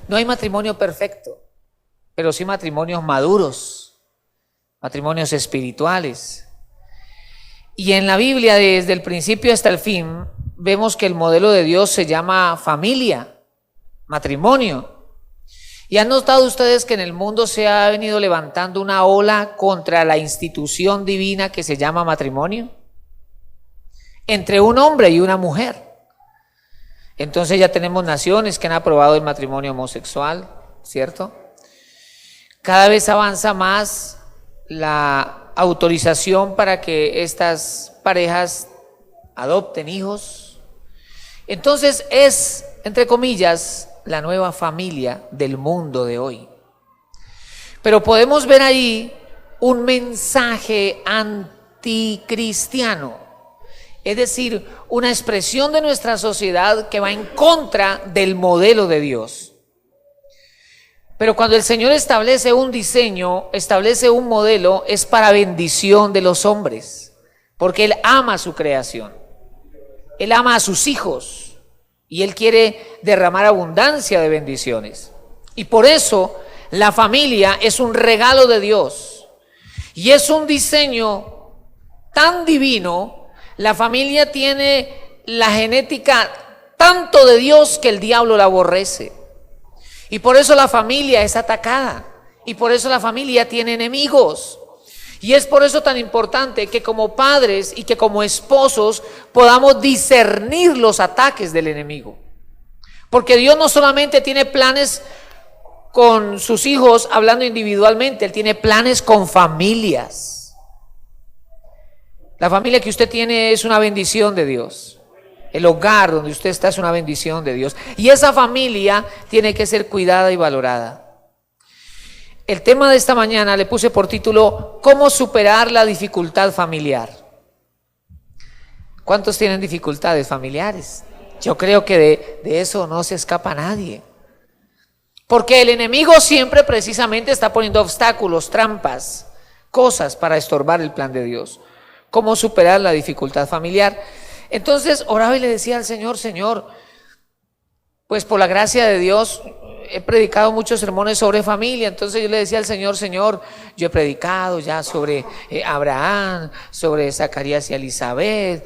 No hay matrimonio perfecto, pero sí matrimonios maduros, matrimonios espirituales. Y en la Biblia, desde el principio hasta el fin, vemos que el modelo de Dios se llama familia, matrimonio. ¿Y han notado ustedes que en el mundo se ha venido levantando una ola contra la institución divina que se llama matrimonio? Entre un hombre y una mujer. Entonces ya tenemos naciones que han aprobado el matrimonio homosexual, ¿cierto? Cada vez avanza más la autorización para que estas parejas adopten hijos. Entonces es, entre comillas, la nueva familia del mundo de hoy. Pero podemos ver ahí un mensaje anticristiano, es decir, una expresión de nuestra sociedad que va en contra del modelo de Dios. Pero cuando el Señor establece un diseño, establece un modelo, es para bendición de los hombres, porque Él ama su creación, Él ama a sus hijos. Y Él quiere derramar abundancia de bendiciones. Y por eso la familia es un regalo de Dios. Y es un diseño tan divino. La familia tiene la genética tanto de Dios que el diablo la aborrece. Y por eso la familia es atacada. Y por eso la familia tiene enemigos. Y es por eso tan importante que como padres y que como esposos podamos discernir los ataques del enemigo. Porque Dios no solamente tiene planes con sus hijos hablando individualmente, Él tiene planes con familias. La familia que usted tiene es una bendición de Dios. El hogar donde usted está es una bendición de Dios. Y esa familia tiene que ser cuidada y valorada. El tema de esta mañana le puse por título, ¿cómo superar la dificultad familiar? ¿Cuántos tienen dificultades familiares? Yo creo que de eso no se escapa nadie. Porque el enemigo siempre precisamente está poniendo obstáculos, trampas, cosas para estorbar el plan de Dios. ¿Cómo superar la dificultad familiar? Entonces oraba y le decía al Señor, Señor, pues por la gracia de Dios he predicado muchos sermones sobre familia. Entonces yo le decía al Señor, Señor, yo he predicado ya sobre Abraham, sobre Zacarías y Elizabeth,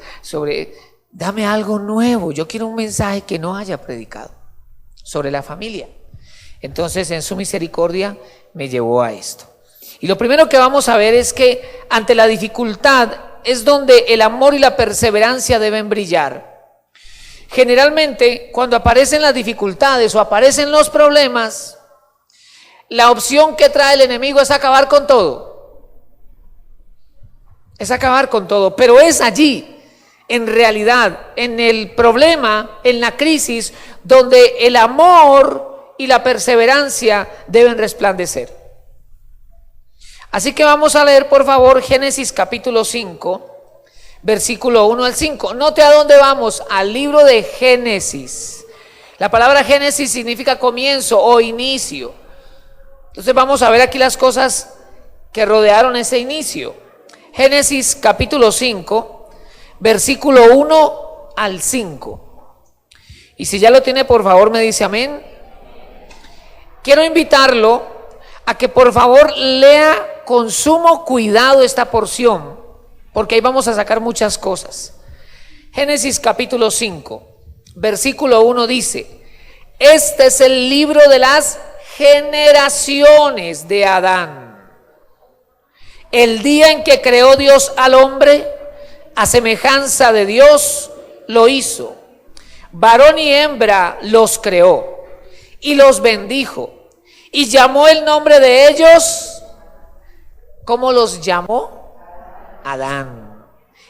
dame algo nuevo. Yo quiero un mensaje que no haya predicado sobre la familia. Entonces en su misericordia me llevó a esto. Y lo primero que vamos a ver es que ante la dificultad es donde el amor y la perseverancia deben brillar. Generalmente, cuando aparecen las dificultades o aparecen los problemas, la opción que trae el enemigo es acabar con todo. Es acabar con todo, pero es allí, en realidad, en el problema, en la crisis, donde el amor y la perseverancia deben resplandecer. Así que vamos a leer, por favor, Génesis capítulo 5. Versículo 1 al 5. Note a dónde vamos, al libro de Génesis. La palabra Génesis significa comienzo o inicio. Entonces vamos a ver aquí las cosas que rodearon ese inicio. Génesis capítulo 5, versículo 1 al 5. Y si ya lo tiene, por favor me dice amén. Quiero invitarlo a que por favor lea con sumo cuidado esta porción, porque ahí vamos a sacar muchas cosas. Génesis capítulo 5, versículo 1 dice: este es el libro de las generaciones de Adán. El día en que creó Dios al hombre, a semejanza de Dios lo hizo. Varón y hembra los creó y los bendijo. Y llamó el nombre de ellos, ¿cómo los llamó? Adán.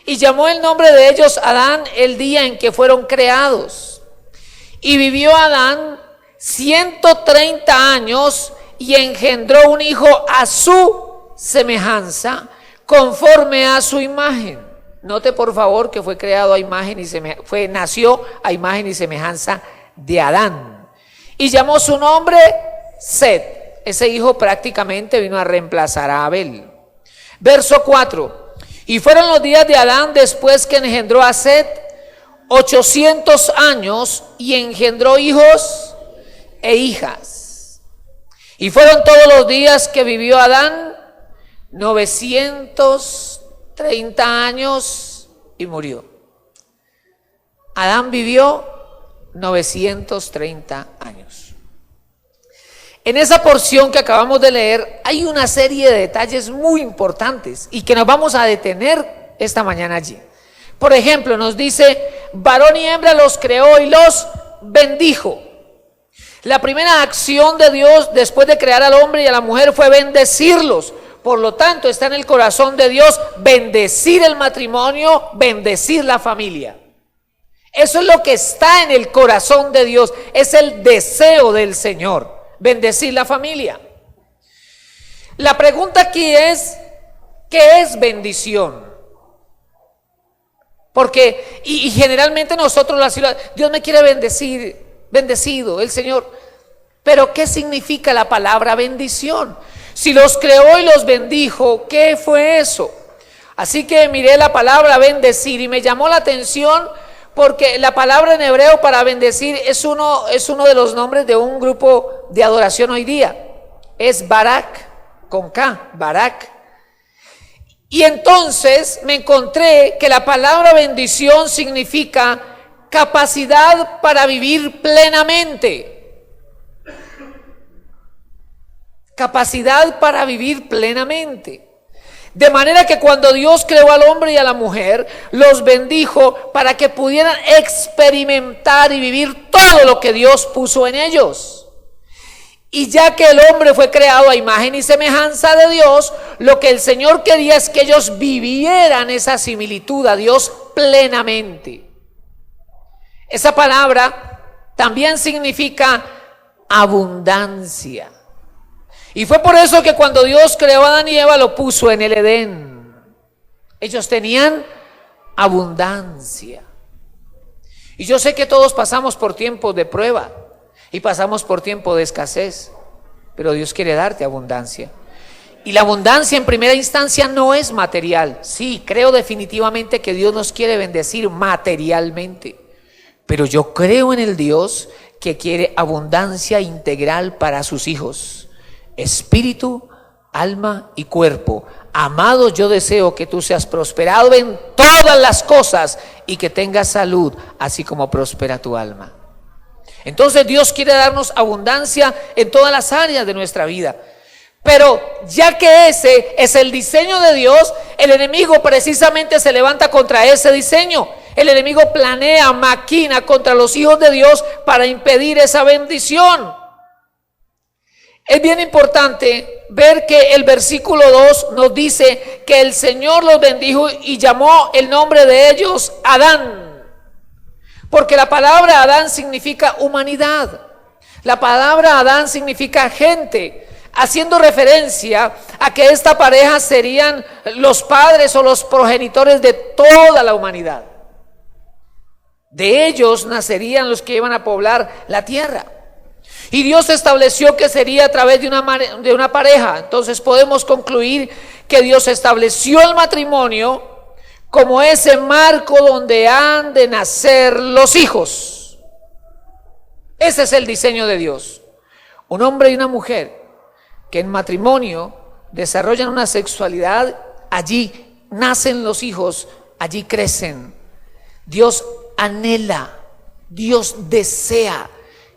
Y llamó el nombre de ellos Adán el día en que fueron creados. Y vivió Adán 130 años y engendró un hijo a su semejanza, conforme a su imagen. Note por favor que fue creado a imagen y nació a imagen y semejanza de Adán. Y llamó su nombre Set. Ese hijo prácticamente vino a reemplazar a Abel. Verso 4. Y fueron los días de Adán después que engendró a Set 800 años y engendró hijos e hijas. Y fueron todos los días que vivió Adán, 930 años y murió. Adán vivió 930 años. En esa porción que acabamos de leer hay una serie de detalles muy importantes y que nos vamos a detener esta mañana allí. Por ejemplo, nos dice, varón y hembra los creó y los bendijo. La primera acción de Dios después de crear al hombre y a la mujer fue bendecirlos. Por lo tanto, está en el corazón de Dios bendecir el matrimonio, bendecir la familia. Eso es lo que está en el corazón de Dios, es el deseo del Señor, bendecir la familia. La pregunta aquí es, ¿qué es bendición? Porque, y generalmente nosotros la ciudad, Dios me quiere bendecir, bendecido el Señor, pero ¿qué significa la palabra bendición? Si los creó y los bendijo, ¿qué fue eso? Así que miré la palabra bendecir y me llamó la atención porque la palabra en hebreo para bendecir es uno de los nombres de un grupo de adoración hoy día. Es Barak, con K, Barak. Y entonces me encontré que la palabra bendición significa capacidad para vivir plenamente. Capacidad para vivir plenamente. De manera que cuando Dios creó al hombre y a la mujer, los bendijo para que pudieran experimentar y vivir todo lo que Dios puso en ellos. Y ya que el hombre fue creado a imagen y semejanza de Dios, lo que el Señor quería es que ellos vivieran esa similitud a Dios plenamente. Esa palabra también significa abundancia. Y fue por eso que cuando Dios creó a Adán y Eva lo puso en el Edén. Ellos tenían abundancia. Y yo sé que todos pasamos por tiempos de prueba y pasamos por tiempo de escasez, pero Dios quiere darte abundancia. Y la abundancia en primera instancia no es material. Sí, creo definitivamente que Dios nos quiere bendecir materialmente, pero yo creo en el Dios que quiere abundancia integral para sus hijos. Espíritu, alma y cuerpo. Amado, yo deseo que tú seas prosperado en todas las cosas y que tengas salud, así como prospera tu alma. Entonces Dios quiere darnos abundancia en todas las áreas de nuestra vida. Pero ya que ese es el diseño de Dios, el enemigo precisamente se levanta contra ese diseño. El enemigo planea, maquina contra los hijos de Dios para impedir esa bendición. Es bien importante ver que el versículo 2 nos dice que el Señor los bendijo y llamó el nombre de ellos Adán, porque la palabra Adán significa humanidad, la palabra Adán significa gente, haciendo referencia a que esta pareja serían los padres o los progenitores de toda la humanidad. De ellos nacerían los que iban a poblar la tierra. Y Dios estableció que sería a través de una pareja. Entonces podemos concluir que Dios estableció el matrimonio como ese marco donde han de nacer los hijos. Ese es el diseño de Dios. Un hombre y una mujer que en matrimonio desarrollan una sexualidad, allí nacen los hijos, allí crecen. Dios anhela, Dios desea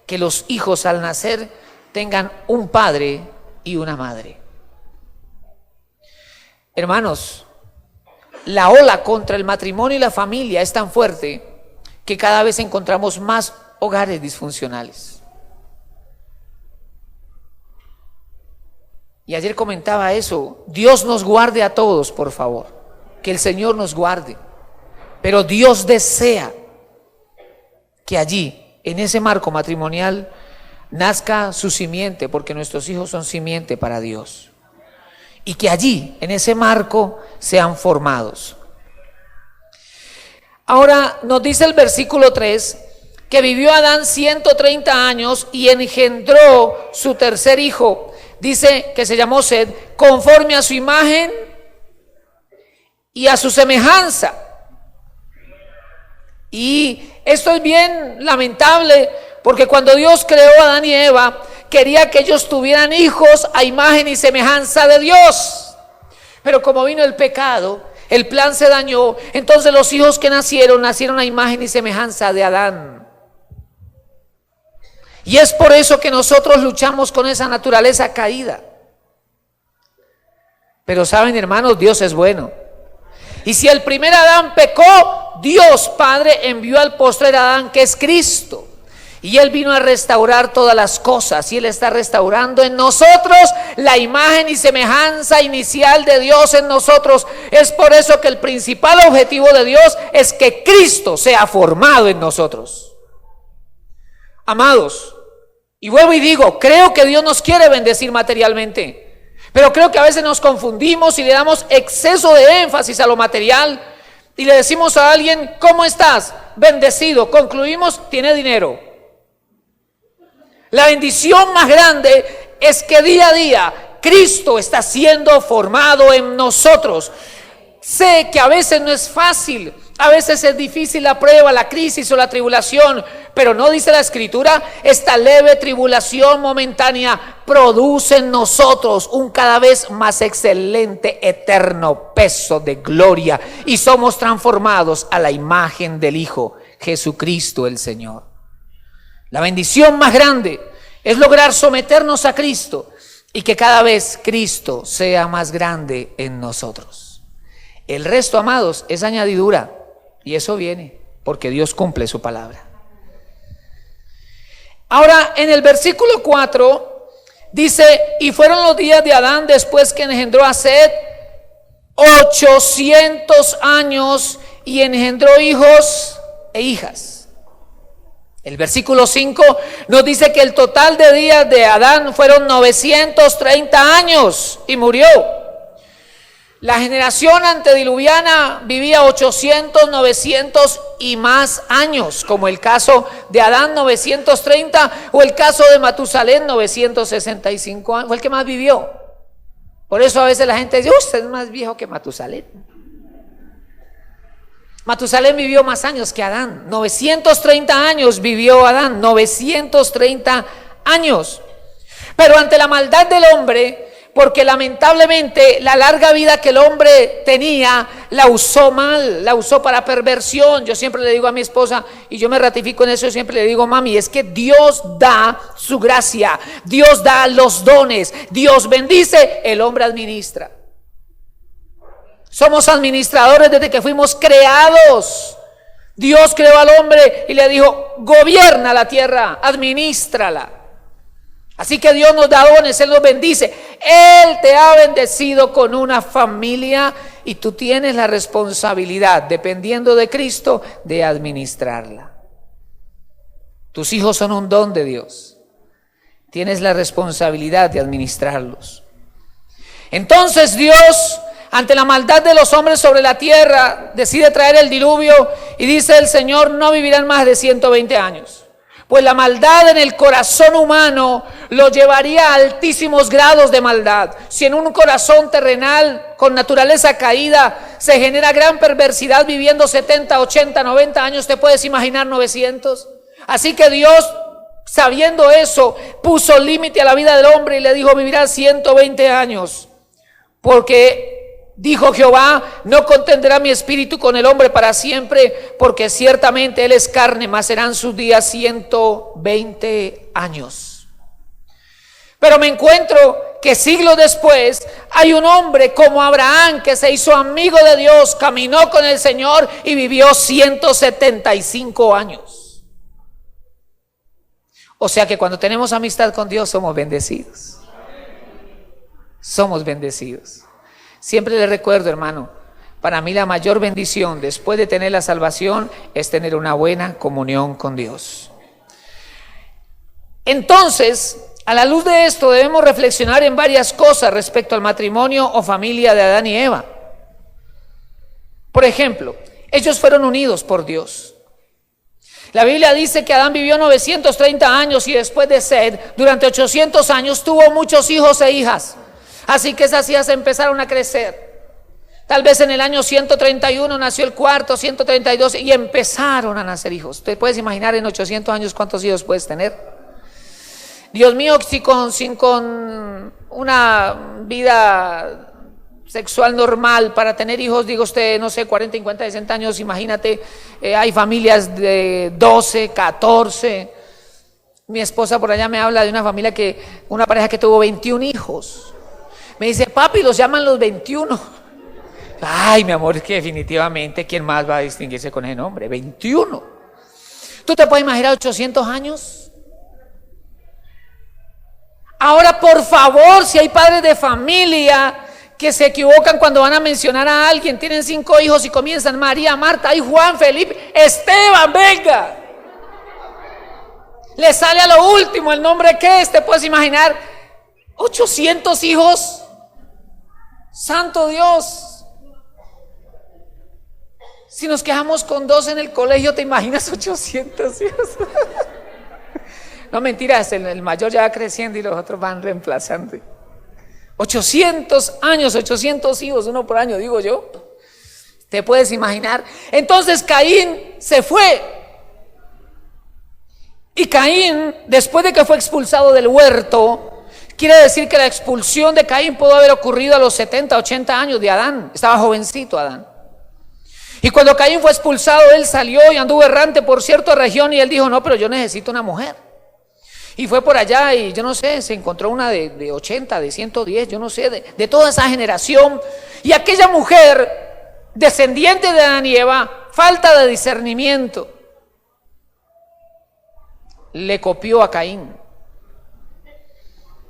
que los hijos al nacer tengan un padre y una madre. Hermanos, la ola contra el matrimonio y la familia es tan fuerte que cada vez encontramos más hogares disfuncionales. Y ayer comentaba eso, Dios nos guarde a todos, por favor, que el Señor nos guarde, pero Dios desea que allí, en ese marco matrimonial, nazca su simiente, porque nuestros hijos son simiente para Dios. Y que allí, en ese marco, sean formados. Ahora nos dice el versículo 3, que vivió Adán 130 años y engendró su tercer hijo. Dice que se llamó Sed, conforme a su imagen y a su semejanza. Y esto es bien lamentable, porque cuando Dios creó a Adán y Eva, quería que ellos tuvieran hijos a imagen y semejanza de Dios. Pero como vino el pecado, el plan se dañó, entonces los hijos que nacieron a imagen y semejanza de Adán. Y es por eso que nosotros luchamos con esa naturaleza caída. Pero saben, hermanos, Dios es bueno. Y si el primer Adán pecó, Dios Padre envió al postrer Adán, que es Cristo. Y Él vino a restaurar todas las cosas. Y Él está restaurando en nosotros la imagen y semejanza inicial de Dios en nosotros. Es por eso que el principal objetivo de Dios es que Cristo sea formado en nosotros. Amados, y vuelvo y digo, creo que Dios nos quiere bendecir materialmente. Pero creo que a veces nos confundimos y le damos exceso de énfasis a lo material. Y le decimos a alguien, ¿cómo estás? Bendecido. Concluimos, tiene dinero. La bendición más grande es que día a día Cristo está siendo formado en nosotros. Sé que a veces no es fácil, a veces es difícil la prueba, la crisis o la tribulación, pero no dice la Escritura, esta leve tribulación momentánea produce en nosotros un cada vez más excelente, eterno peso de gloria y somos transformados a la imagen del Hijo, Jesucristo el Señor. La bendición más grande es lograr someternos a Cristo y que cada vez Cristo sea más grande en nosotros. El resto, amados, es añadidura y eso viene porque Dios cumple su palabra. Ahora, en el versículo 4 dice, y fueron los días de Adán después que engendró a Set 800 años y engendró hijos e hijas. El versículo 5 nos dice que el total de días de Adán fueron 930 años y murió. La generación antediluviana vivía 800, 900 y más años, como el caso de Adán 930 o el caso de Matusalén 965 años, fue el que más vivió. Por eso a veces la gente dice, usted es más viejo que Matusalén. Matusalén vivió más años que Adán, 930 años vivió Adán, 930 años. Pero ante la maldad del hombre, porque lamentablemente la larga vida que el hombre tenía, la usó mal, la usó para perversión. Yo siempre le digo a mi esposa, y yo me ratifico en eso, yo siempre le digo, mami, es que Dios da su gracia, Dios da los dones, Dios bendice, el hombre administra. Somos administradores desde que fuimos creados. Dios creó al hombre y le dijo, gobierna la tierra, administrala. Así que Dios nos da dones, Él nos bendice. Él te ha bendecido con una familia y tú tienes la responsabilidad, dependiendo de Cristo, de administrarla. Tus hijos son un don de Dios. Tienes la responsabilidad de administrarlos. Entonces Dios, ante la maldad de los hombres sobre la tierra, decide traer el diluvio y dice el Señor, no vivirán más de 120 años. Pues la maldad en el corazón humano lo llevaría a altísimos grados de maldad. Si en un corazón terrenal con naturaleza caída se genera gran perversidad viviendo 70, 80, 90 años, ¿te puedes imaginar 900? Así que Dios, sabiendo eso, puso límite a la vida del hombre y le dijo, vivirás 120 años. Porque dijo Jehová, no contendrá mi espíritu con el hombre para siempre, porque ciertamente él es carne, mas serán sus días 120 años. Pero me encuentro que siglos después hay un hombre como Abraham que se hizo amigo de Dios, caminó con el Señor y vivió 175 años. O sea que cuando tenemos amistad con Dios somos bendecidos. Somos bendecidos. Siempre le recuerdo, hermano, para mí la mayor bendición después de tener la salvación es tener una buena comunión con Dios. Entonces, a la luz de esto debemos reflexionar en varias cosas respecto al matrimonio o familia de Adán y Eva. Por ejemplo, ellos fueron unidos por Dios. La Biblia dice que Adán vivió 930 años y después de Set, durante 800 años, tuvo muchos hijos e hijas. Así que esas hijas empezaron a crecer. Tal vez en el año 131 nació el cuarto, 132 y empezaron a nacer hijos. ¿Usted puede imaginar en 800 años cuántos hijos puedes tener? Dios mío, si con una vida sexual normal para tener hijos, digo usted, no sé, 40, 50, 60 años, imagínate, hay familias de 12, 14. Mi esposa por allá me habla de una pareja que tuvo 21 hijos. Me dice, papi, los llaman los 21. Ay, mi amor, es que definitivamente, ¿quién más va a distinguirse con ese nombre? 21. ¿Tú te puedes imaginar 800 años? Ahora, por favor, si hay padres de familia que se equivocan cuando van a mencionar a alguien, tienen 5 hijos y comienzan María, Marta, ay, Juan, Felipe, Esteban, venga. Le sale a lo último el nombre que es, te puedes imaginar, 800 hijos. Santo Dios. Si nos quejamos con 2 en el colegio, ¿te imaginas 800 hijos? No, mentiras, el mayor ya va creciendo y los otros van reemplazando. 800 años, 800 hijos, uno por año, digo yo. ¿Te puedes imaginar? Entonces Caín se fue. Y Caín, después de que fue expulsado del huerto, quiere decir que la expulsión de Caín pudo haber ocurrido a los 70, 80 años de Adán. Estaba jovencito Adán. Y cuando Caín fue expulsado, él salió y anduvo errante por cierta región y él dijo, no, pero yo necesito una mujer. Y fue por allá y yo no sé, se encontró una de 80, de 110, yo no sé, de toda esa generación. Y aquella mujer, descendiente de Adán y Eva, falta de discernimiento, le copió a Caín.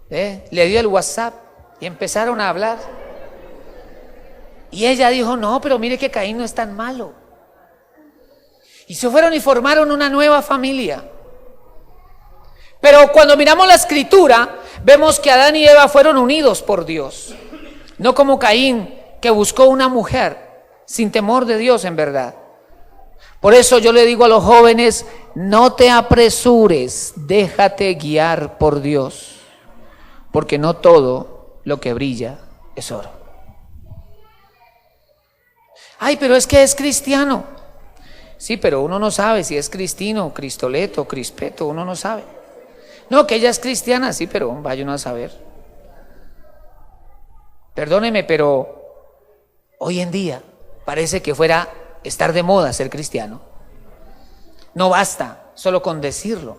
Le dio el WhatsApp y empezaron a hablar. Y ella dijo, no, pero mire que Caín no es tan malo. Y se fueron y formaron una nueva familia. Pero cuando miramos la escritura, vemos que Adán y Eva fueron unidos por Dios. No como Caín, que buscó una mujer sin temor de Dios en verdad. Por eso yo le digo a los jóvenes, no te apresures, déjate guiar por Dios. Porque no todo lo que brilla es oro. Ay, pero es que es cristiano. Sí, pero uno no sabe si es cristino, cristoleto, crispeto, uno no sabe. No, que ella es cristiana, sí, pero vaya uno a saber. Perdóneme, pero hoy en día parece que fuera estar de moda ser cristiano. No basta solo con decirlo.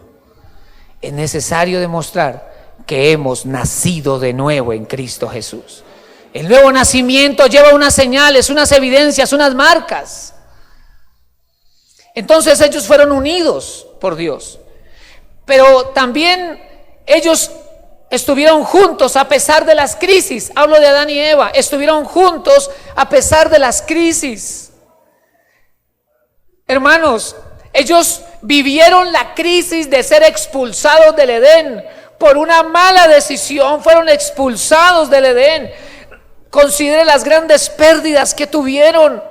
Es necesario demostrar que hemos nacido de nuevo en Cristo Jesús. El nuevo nacimiento lleva unas señales, unas evidencias, unas marcas. Entonces ellos fueron unidos por Dios. Pero también ellos estuvieron juntos a pesar de las crisis. Hablo de Adán y Eva. Estuvieron juntos a pesar de las crisis. Hermanos, ellos vivieron la crisis de ser expulsados del Edén. Por una mala decisión fueron expulsados del Edén. Considere las grandes pérdidas que tuvieron.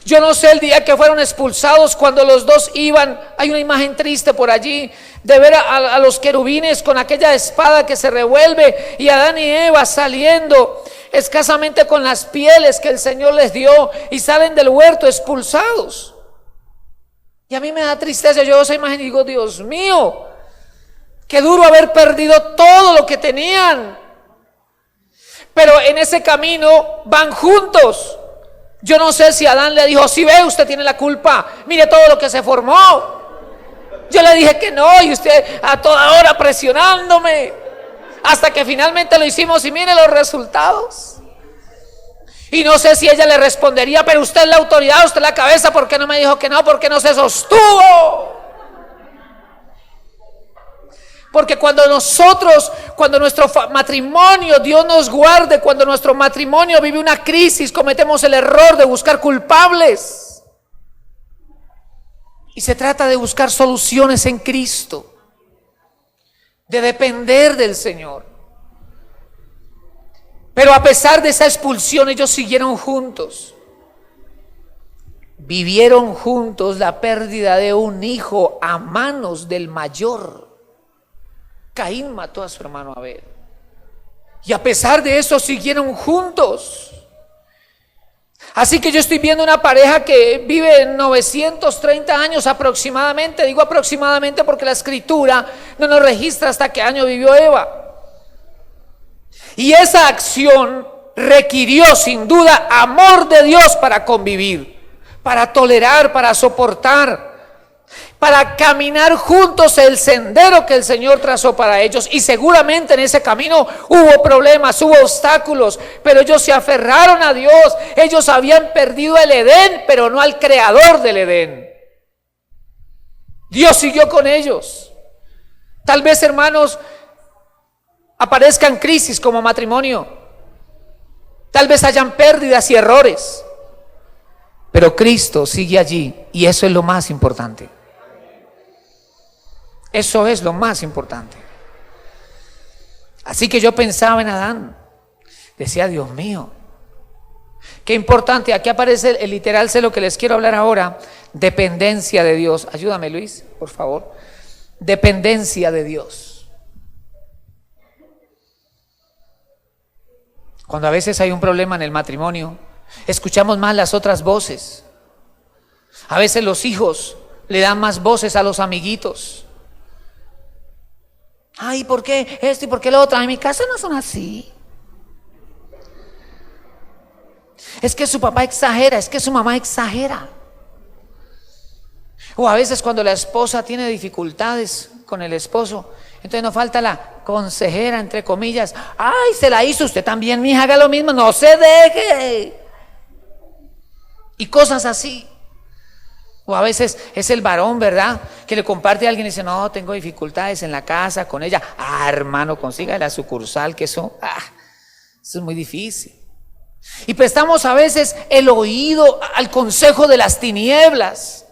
Yo no sé el día que fueron expulsados, cuando los dos iban, hay una imagen triste por allí, de ver a los querubines con aquella espada que se revuelve y Adán y Eva saliendo escasamente con las pieles que el Señor les dio y salen del huerto expulsados. Y a mí me da tristeza, yo veo esa imagen y digo, Dios mío, qué duro haber perdido todo lo que tenían. Pero en ese camino van juntos. Yo no sé si Adán le dijo, si ve, usted tiene la culpa, mire todo lo que se formó. Yo le dije que no y usted a toda hora presionándome, hasta que finalmente lo hicimos y mire los resultados. Y no sé si ella le respondería, pero usted es la autoridad, usted es la cabeza, ¿por qué no me dijo que no? ¿Por qué no se sostuvo? Porque cuando nuestro matrimonio, Dios nos guarde, cuando nuestro matrimonio vive una crisis, cometemos el error de buscar culpables. Y se trata de buscar soluciones en Cristo, de depender del Señor. Pero a pesar de esa expulsión, ellos siguieron juntos. Vivieron juntos la pérdida de un hijo a manos del mayor. Caín mató a su hermano Abel. Y a pesar de eso siguieron juntos. Así que yo estoy viendo una pareja que vive 930 años aproximadamente. Digo aproximadamente porque la escritura no nos registra hasta qué año vivió Eva. Y esa acción requirió sin duda amor de Dios para convivir, para tolerar, para soportar, para caminar juntos el sendero que el Señor trazó para ellos. Y seguramente en ese camino hubo problemas, hubo obstáculos, pero ellos se aferraron a Dios. Ellos habían perdido el Edén, pero no al creador del Edén. Dios siguió con ellos. Tal vez, hermanos, aparezcan crisis como matrimonio, tal vez hayan pérdidas y errores, pero Cristo sigue allí, y eso es lo más importante. Eso es lo más importante. Así que yo pensaba en Adán, decía, Dios mío, qué importante. Aquí aparece el literal, sé lo que les quiero hablar ahora: dependencia de Dios. Ayúdame, Luis, por favor. Dependencia de Dios. Cuando a veces hay un problema en el matrimonio, escuchamos más las otras voces. A veces los hijos le dan más voces a los amiguitos. Ay, ¿por qué esto y por qué lo otro? En mi casa no son así. Es que su papá exagera, es que su mamá exagera. O a veces cuando la esposa tiene dificultades con el esposo, entonces no falta la consejera, entre comillas. Ay, se la hizo usted también, mija, haga lo mismo, no se deje. Y cosas así. O a veces es el varón, ¿verdad?, que le comparte a alguien y dice, no, tengo dificultades en la casa con ella. Ah, hermano, consiga la sucursal, que eso es muy difícil. Y prestamos a veces el oído al consejo de las tinieblas.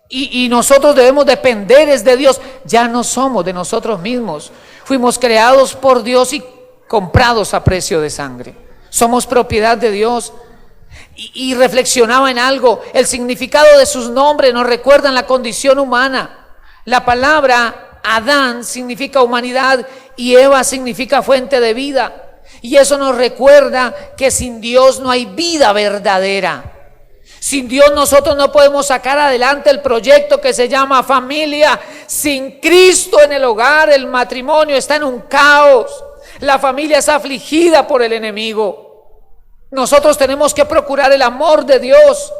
Y nosotros debemos depender de Dios. Ya no somos de nosotros mismos. Fuimos creados por Dios y comprados a precio de sangre. Somos propiedad de Dios. Y reflexionaba en algo: el significado de sus nombres nos recuerdan la condición humana. La palabra Adán significa humanidad y Eva significa fuente de vida. Y eso nos recuerda que sin Dios no hay vida verdadera. Sin Dios nosotros no podemos sacar adelante el proyecto que se llama familia. Sin Cristo en el hogar, el matrimonio está en un caos. La familia es afligida por el enemigo. Nosotros tenemos que procurar el amor de Dios,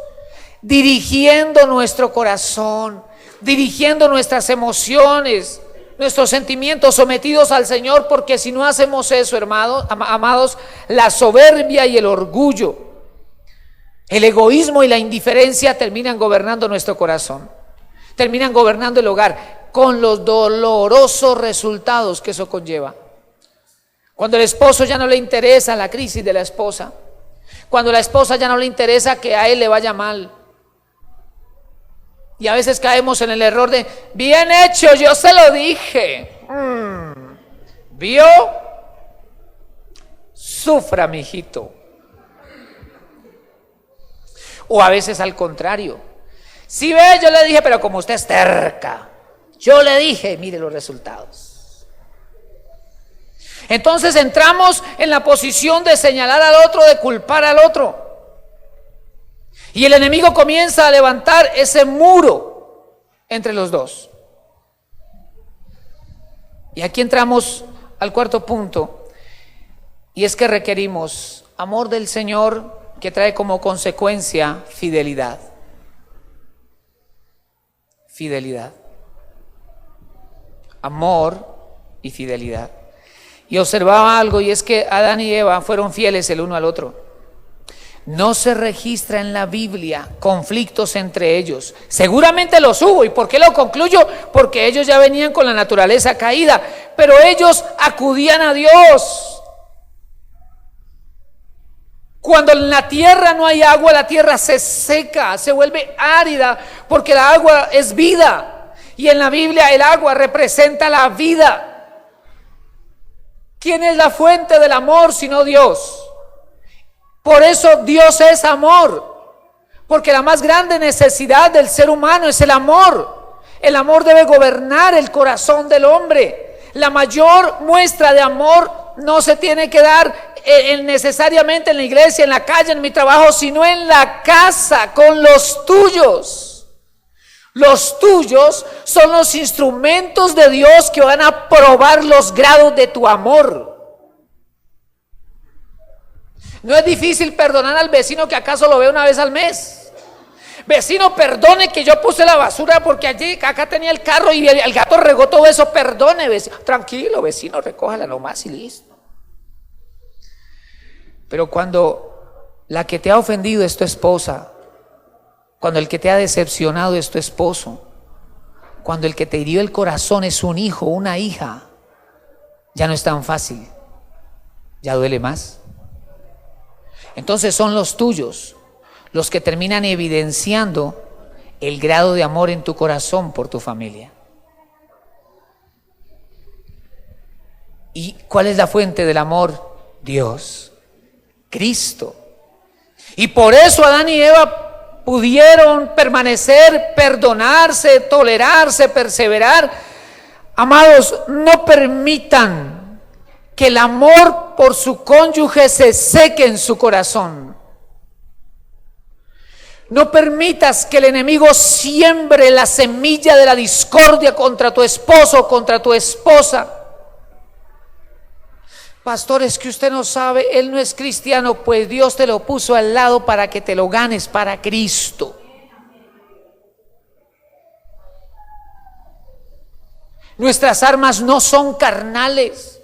dirigiendo nuestro corazón, dirigiendo nuestras emociones, nuestros sentimientos sometidos al Señor, porque si no hacemos eso, hermanos, amados, la soberbia y el orgullo, el egoísmo y la indiferencia terminan gobernando nuestro corazón, terminan gobernando el hogar, con los dolorosos resultados que eso conlleva. Cuando el esposo ya no le interesa la crisis de la esposa, cuando la esposa ya no le interesa que a él le vaya mal. Y a veces caemos en el error de, bien hecho, yo se lo dije. ¿Vio? Sufra, mijito. O a veces al contrario. Sí, ve, yo le dije, pero como usted es terca, yo le dije, mire los resultados. Entonces entramos en la posición de señalar al otro, de culpar al otro. Y el enemigo comienza a levantar ese muro entre los dos. Y aquí entramos al cuarto punto, y es que requerimos amor del Señor, que trae como consecuencia fidelidad. Fidelidad. Amor y fidelidad. Y observaba algo, y es que Adán y Eva fueron fieles el uno al otro. No se registra en la Biblia conflictos entre ellos. Seguramente los hubo. ¿Y por qué lo concluyo? Porque ellos ya venían con la naturaleza caída, pero ellos acudían a Dios. Cuando en la tierra no hay agua, la tierra se seca, se vuelve árida, porque la agua es vida. Y en la Biblia el agua representa la vida. ¿Quién es la fuente del amor sino Dios? Por eso Dios es amor, porque la más grande necesidad del ser humano es el amor. El amor debe gobernar el corazón del hombre. La mayor muestra de amor no se tiene que dar necesariamente en la iglesia, en la calle, en mi trabajo, sino en la casa, con los tuyos. Los tuyos son los instrumentos de Dios que van a probar los grados de tu amor. No es difícil perdonar al vecino que acaso lo ve una vez al mes. Vecino, perdone que yo puse la basura porque acá tenía el carro y el gato regó todo eso. Perdone, vecino. Tranquilo, vecino, recójala nomás y listo. Pero cuando la que te ha ofendido es tu esposa, cuando el que te ha decepcionado es tu esposo, cuando el que te hirió el corazón es un hijo, una hija, ya no es tan fácil, ya duele más. Entonces son los tuyos los que terminan evidenciando el grado de amor en tu corazón por tu familia. ¿Y cuál es la fuente del amor? Dios, Cristo. Y por eso Adán y Eva pudieron permanecer, perdonarse, tolerarse, perseverar. Amados, no permitan que el amor por su cónyuge se seque en su corazón. No permitas que el enemigo siembre la semilla de la discordia contra tu esposo o contra tu esposa. Pastor, es que usted no sabe, él no es cristiano. Pues Dios te lo puso al lado para que te lo ganes para Cristo. Nuestras armas no son carnales.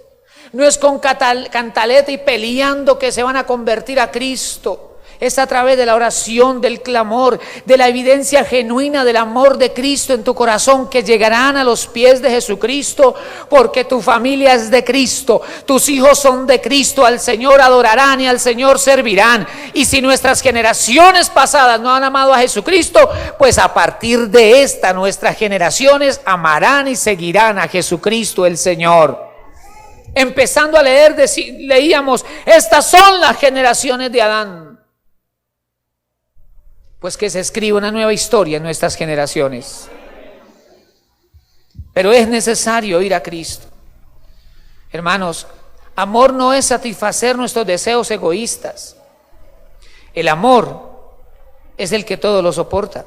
No es con cantaleta y peleando que se van a convertir a Cristo. Es a través de la oración, del clamor, de la evidencia genuina del amor de Cristo en tu corazón, que llegarán a los pies de Jesucristo, porque tu familia es de Cristo, tus hijos son de Cristo, al Señor adorarán y al Señor servirán. Y si nuestras generaciones pasadas no han amado a Jesucristo, pues a partir de esta nuestras generaciones amarán y seguirán a Jesucristo el Señor. Empezando a leer, leíamos, estas son las generaciones de Adán. Pues que se escriba una nueva historia en nuestras generaciones. Pero es necesario ir a Cristo. Hermanos, amor no es satisfacer nuestros deseos egoístas. El amor es el que todo lo soporta.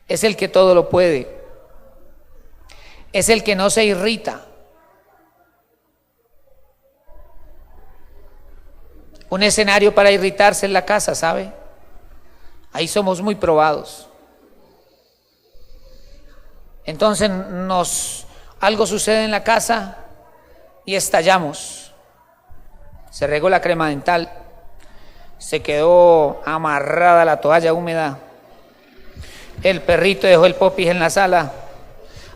Es el que todo lo puede. Es el que no se irrita. Un escenario para irritarse en la casa, ¿sabe? Ahí somos muy probados. Entonces algo sucede en la casa y estallamos. Se regó la crema dental, se quedó amarrada la toalla húmeda, el perrito dejó el popis en la sala,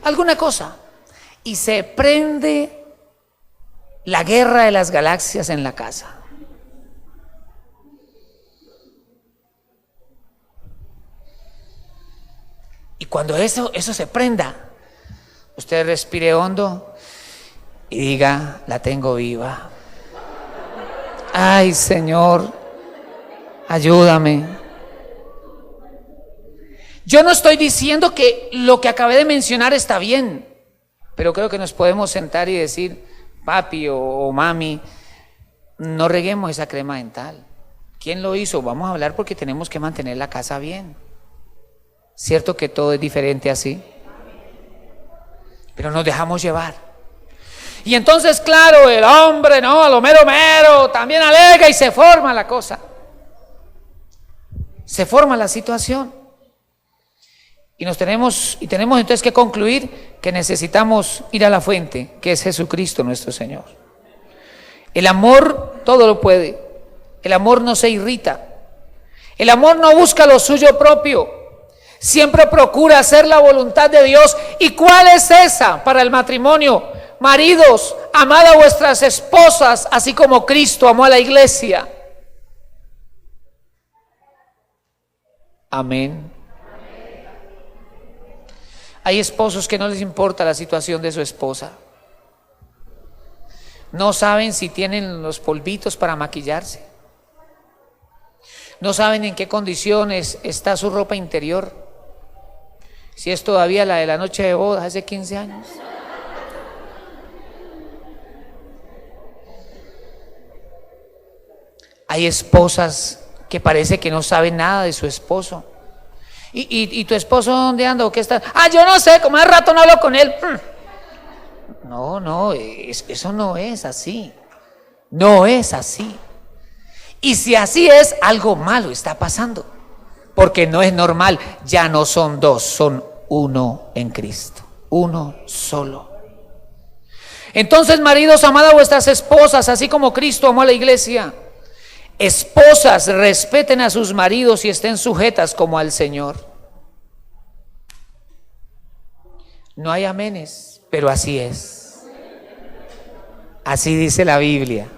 alguna cosa, y se prende la guerra de las galaxias en la casa. Y cuando eso se prenda, usted respire hondo y diga, la tengo viva. Ay, Señor, ayúdame. Yo no estoy diciendo que lo que acabé de mencionar está bien, pero creo que nos podemos sentar y decir, papi o mami, no reguemos esa crema dental. ¿Quién lo hizo? Vamos a hablar porque tenemos que mantener la casa bien. ¿Cierto que todo es diferente así? Pero nos dejamos llevar. Y entonces, claro, el hombre, no, a lo mero mero, también alega y se forma la cosa. Se forma la situación. Y tenemos entonces que concluir que necesitamos ir a la fuente, que es Jesucristo nuestro Señor. El amor todo lo puede. El amor no se irrita. El amor no busca lo suyo propio. Siempre procura hacer la voluntad de Dios. ¿Y cuál es esa para el matrimonio? Maridos, amad a vuestras esposas, así como Cristo amó a la iglesia. Amén. Hay esposos que no les importa la situación de su esposa. No saben si tienen los polvitos para maquillarse. No saben en qué condiciones está su ropa interior. Si es todavía la de la noche de bodas hace 15 años. Hay esposas que parece que no saben nada de su esposo. ¿Y tu esposo dónde anda o qué está? Yo no sé, como hace rato no hablo con él. No, eso no es así. No es así. Y si así es, algo malo está pasando. Porque no es normal. Ya no son dos, son uno en Cristo. Uno solo. Entonces, maridos, amad a vuestras esposas, así como Cristo amó a la iglesia. Esposas, respeten a sus maridos y estén sujetas como al Señor. No hay amenes, pero así es. Así dice la Biblia.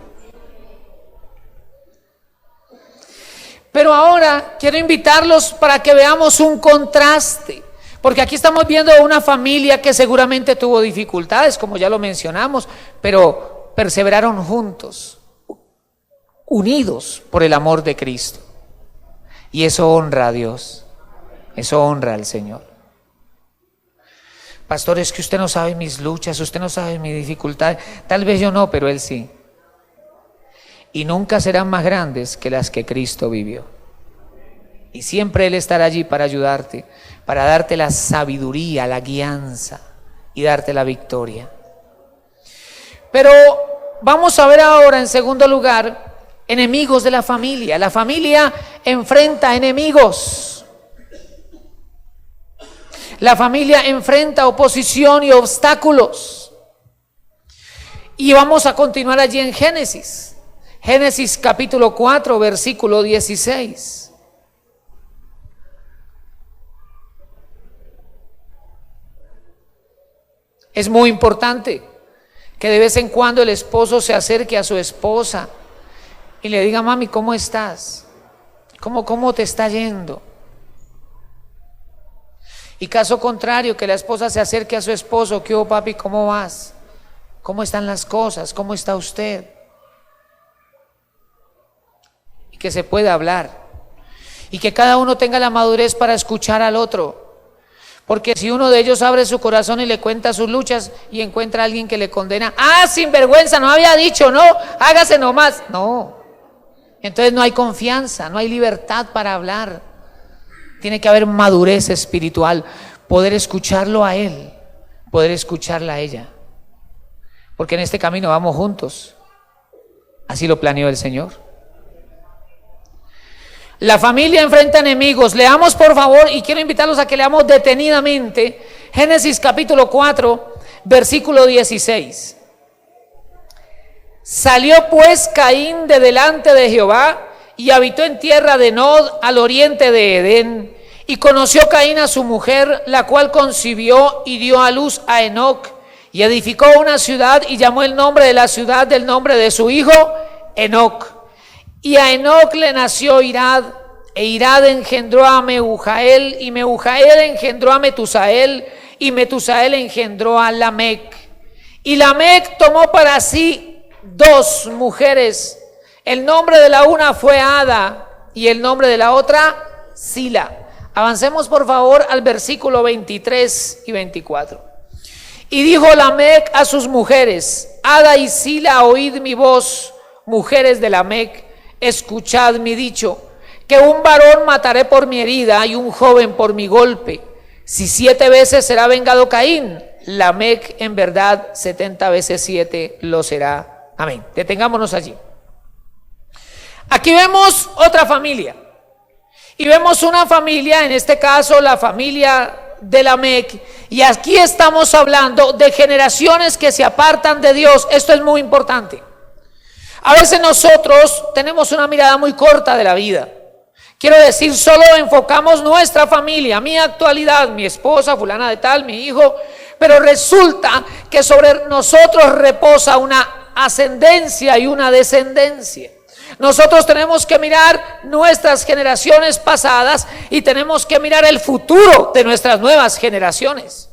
Pero ahora quiero invitarlos para que veamos un contraste. Porque aquí estamos viendo una familia que seguramente tuvo dificultades, como ya lo mencionamos, pero perseveraron juntos, unidos por el amor de Cristo. Y eso honra a Dios, eso honra al Señor. Pastor, es que usted no sabe mis luchas, usted no sabe mis dificultades. Tal vez yo no, pero Él sí. Y nunca serán más grandes que las que Cristo vivió. Y siempre Él estará allí para ayudarte, para darte la sabiduría, la guianza y darte la victoria. Pero vamos a ver ahora, en segundo lugar, enemigos de la familia. La familia enfrenta enemigos. La familia enfrenta oposición y obstáculos. Y vamos a continuar allí en Génesis. Génesis capítulo 4, versículo 16. Es muy importante que de vez en cuando el esposo se acerque a su esposa y le diga: mami, ¿cómo estás? ¿Cómo te está yendo? Y caso contrario, que la esposa se acerque a su esposo: ¿qué hubo, papi? ¿Cómo vas? ¿Cómo están las cosas? ¿Cómo está usted? Y que se pueda hablar. Y que cada uno tenga la madurez para escuchar al otro. Porque si uno de ellos abre su corazón y le cuenta sus luchas y encuentra a alguien que le condena: sinvergüenza, no había dicho, no, hágase nomás. No. Entonces no hay confianza, no hay libertad para hablar. Tiene que haber madurez espiritual, poder escucharlo a él, poder escucharla a ella. Porque en este camino vamos juntos. Así lo planeó el Señor. La familia enfrenta enemigos. Leamos por favor, y quiero invitarlos a que leamos detenidamente Génesis capítulo 4, versículo 16. Salió pues Caín de delante de Jehová y habitó en tierra de Nod, al oriente de Edén. Y conoció Caín a su mujer, la cual concibió y dio a luz a Enoc. Y edificó una ciudad y llamó el nombre de la ciudad del nombre de su hijo, Enoc. Y a Enoc le nació Irad, e Irad engendró a Mehujael, y Mehujael engendró a Metusael, y Metusael engendró a Lamec. Y Lamec tomó para sí 2 mujeres. El nombre de la una fue Ada, y el nombre de la otra, Sila. Avancemos por favor al versículo 23 y 24. Y dijo Lamec a sus mujeres: Ada y Sila, oíd mi voz, mujeres de Lamec, escuchad mi dicho, que un varón mataré por mi herida y un joven por mi golpe. Si 7 veces será vengado Caín, Lamec en verdad 70 veces 7 lo será. Amén. Detengámonos allí. Aquí vemos otra familia. Y vemos una familia, en este caso la familia de Lamec. Y aquí estamos hablando de generaciones que se apartan de Dios. Esto es muy importante. A veces nosotros tenemos una mirada muy corta de la vida. Quiero decir, solo enfocamos nuestra familia, mi actualidad, mi esposa, fulana de tal, mi hijo. Pero resulta que sobre nosotros reposa una ascendencia y una descendencia. Nosotros tenemos que mirar nuestras generaciones pasadas y tenemos que mirar el futuro de nuestras nuevas generaciones.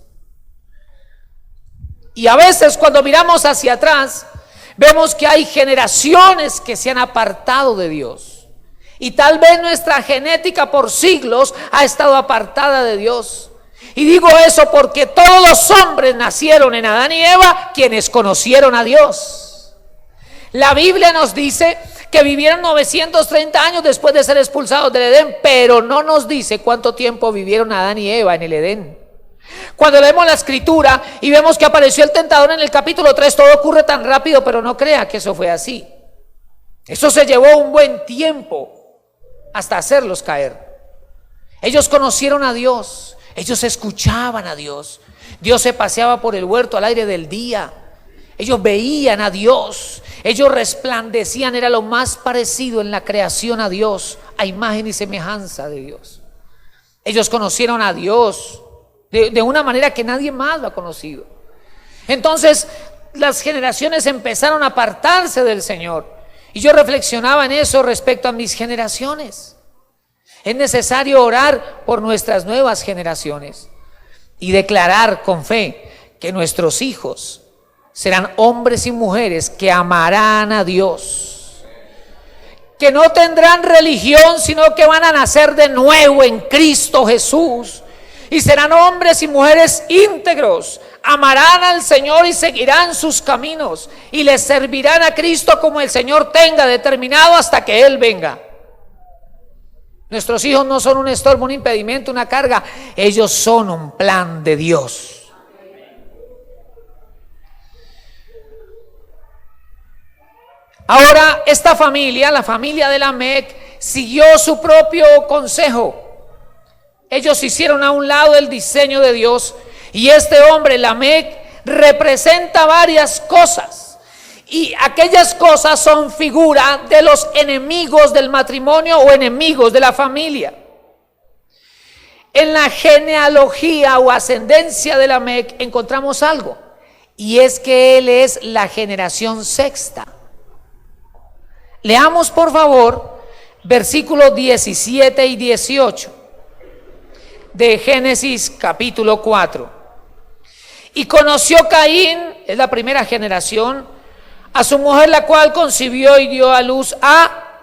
Y a veces cuando miramos hacia atrás, vemos que hay generaciones que se han apartado de Dios. Y tal vez nuestra genética por siglos ha estado apartada de Dios. Y digo eso porque todos los hombres nacieron en Adán y Eva, quienes conocieron a Dios. La Biblia nos dice que vivieron 930 años después de ser expulsados del Edén, pero no nos dice cuánto tiempo vivieron Adán y Eva en el Edén. Cuando leemos la escritura y vemos que apareció el tentador en el capítulo 3, todo ocurre tan rápido, pero no crea que eso fue así. Eso se llevó un buen tiempo hasta hacerlos caer. Ellos conocieron a Dios, ellos escuchaban a Dios. Dios se paseaba por el huerto al aire del día. Ellos veían a Dios, ellos resplandecían, era lo más parecido en la creación a Dios, a imagen y semejanza de Dios. Ellos conocieron a Dios de una manera que nadie más lo ha conocido. Entonces las generaciones empezaron a apartarse del Señor. Y yo reflexionaba en eso respecto a mis generaciones. Es necesario orar por nuestras nuevas generaciones y declarar con fe que nuestros hijos serán hombres y mujeres que amarán a Dios, que no tendrán religión, sino que van a nacer de nuevo en Cristo Jesús, y serán hombres y mujeres íntegros, amarán al Señor y seguirán sus caminos, y les servirán a Cristo como el Señor tenga determinado hasta que Él venga. Nuestros hijos no son un estorbo, un impedimento, una carga, ellos son un plan de Dios. Ahora esta familia, la familia de Lamec, siguió su propio consejo. Ellos hicieron a un lado el diseño de Dios, y este hombre Lamec representa varias cosas, y aquellas cosas son figura de los enemigos del matrimonio o enemigos de la familia. En la genealogía o ascendencia de Lamec encontramos algo, y es que él es la generación sexta. Leamos por favor versículos 17 y 18 de Génesis capítulo 4. Y conoció Caín, es la primera generación, a su mujer, la cual concibió y dio a luz a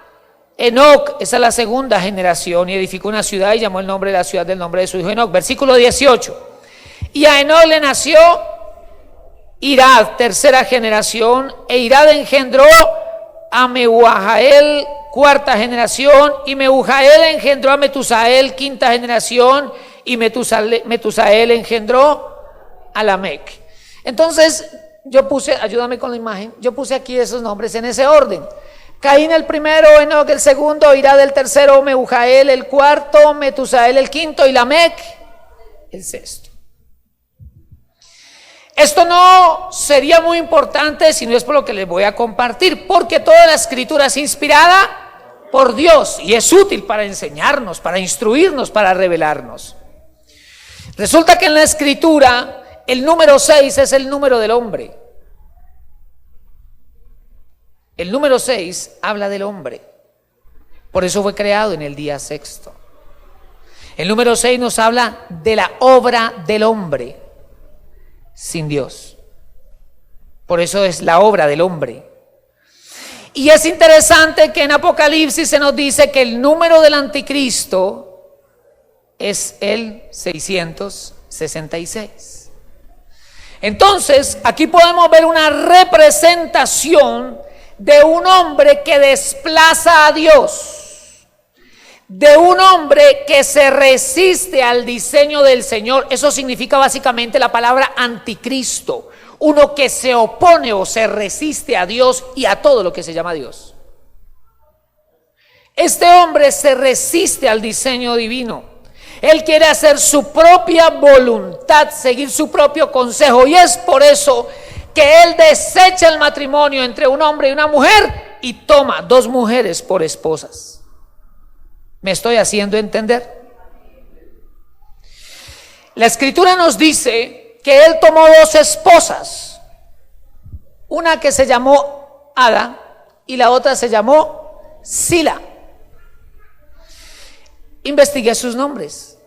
Enoc, esa es la segunda generación, y edificó una ciudad y llamó el nombre de la ciudad del nombre de su hijo Enoc. Versículo 18. Y a Enoc le nació Irad, tercera generación, e Irad engendró a Mehujael, cuarta generación, y Mehujael engendró a Metusael, quinta generación, y Metusael engendró a Lamec. Entonces yo puse, ayúdame con la imagen, yo puse aquí esos nombres en ese orden: Caín el primero, Enoc el segundo, Irad el tercero, Mehujael el cuarto, Metusael el quinto y Lamec el sexto. Esto no sería muy importante si no es por lo que les voy a compartir, porque toda la escritura es inspirada por Dios y es útil para enseñarnos, para instruirnos, para revelarnos. Resulta que en la escritura el número 6 es el número del hombre. El número 6 habla del hombre. Por eso fue creado en el día sexto. El número 6 nos habla de la obra del hombre sin Dios. Por eso es la obra del hombre. Y es interesante que en Apocalipsis se nos dice que el número del anticristo es el 666. Entonces, aquí podemos ver una representación de un hombre que desplaza a Dios, de un hombre que se resiste al diseño del Señor. Eso significa básicamente la palabra anticristo, uno que se opone o se resiste a Dios y a todo lo que se llama Dios. Este hombre se resiste al diseño divino. Él quiere hacer su propia voluntad, seguir su propio consejo, y es por eso que él desecha el matrimonio entre un hombre y una mujer y toma 2 mujeres por esposas. ¿Me estoy haciendo entender? La escritura nos dice que él tomó 2 esposas, una que se llamó Ada y la otra se llamó Sila. Investigué sus nombres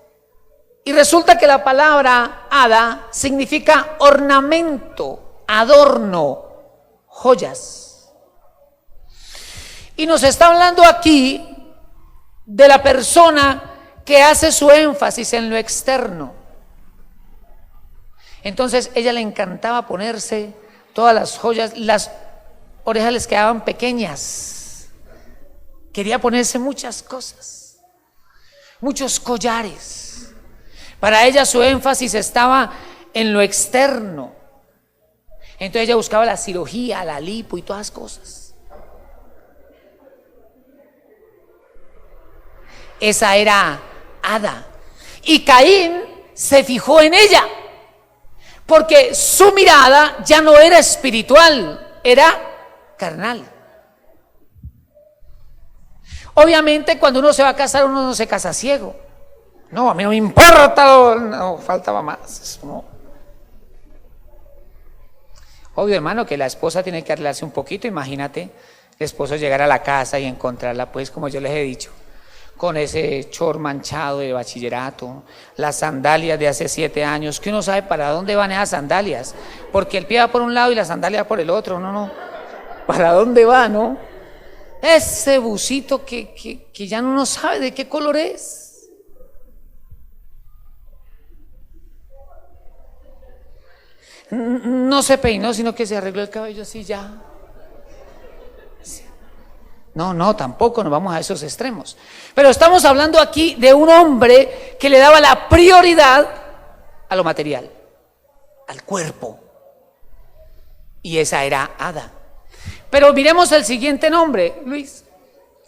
y resulta que la palabra Ada significa ornamento, adorno, joyas. Y nos está hablando aquí de la persona que hace su énfasis en lo externo. Entonces ella le encantaba ponerse todas las joyas, las orejas les quedaban pequeñas, quería ponerse muchas cosas, muchos collares. Para ella su énfasis estaba en lo externo. Entonces ella buscaba la cirugía, la lipo y todas las cosas. Esa era Ada. Y Caín se fijó en ella, porque su mirada ya no era espiritual, era carnal. Obviamente cuando uno se va a casar, uno no se casa ciego. No, a mí no me importa, no, faltaba más. No. Obvio, hermano, que la esposa tiene que arreglarse un poquito. Imagínate, el esposo llegar a la casa y encontrarla, pues, como yo les he dicho, con ese short manchado de bachillerato, las sandalias de hace 7 años, que uno sabe para dónde van esas sandalias, porque el pie va por un lado y la sandalia va por el otro. No, ¿para dónde va, no? Ese busito que ya no sabe de qué color es. No se peinó, sino que se arregló el cabello así ya. No, tampoco nos vamos a esos extremos. Pero estamos hablando aquí de un hombre que le daba la prioridad a lo material, al cuerpo. Y esa era Ada. Pero miremos el siguiente nombre, Luis.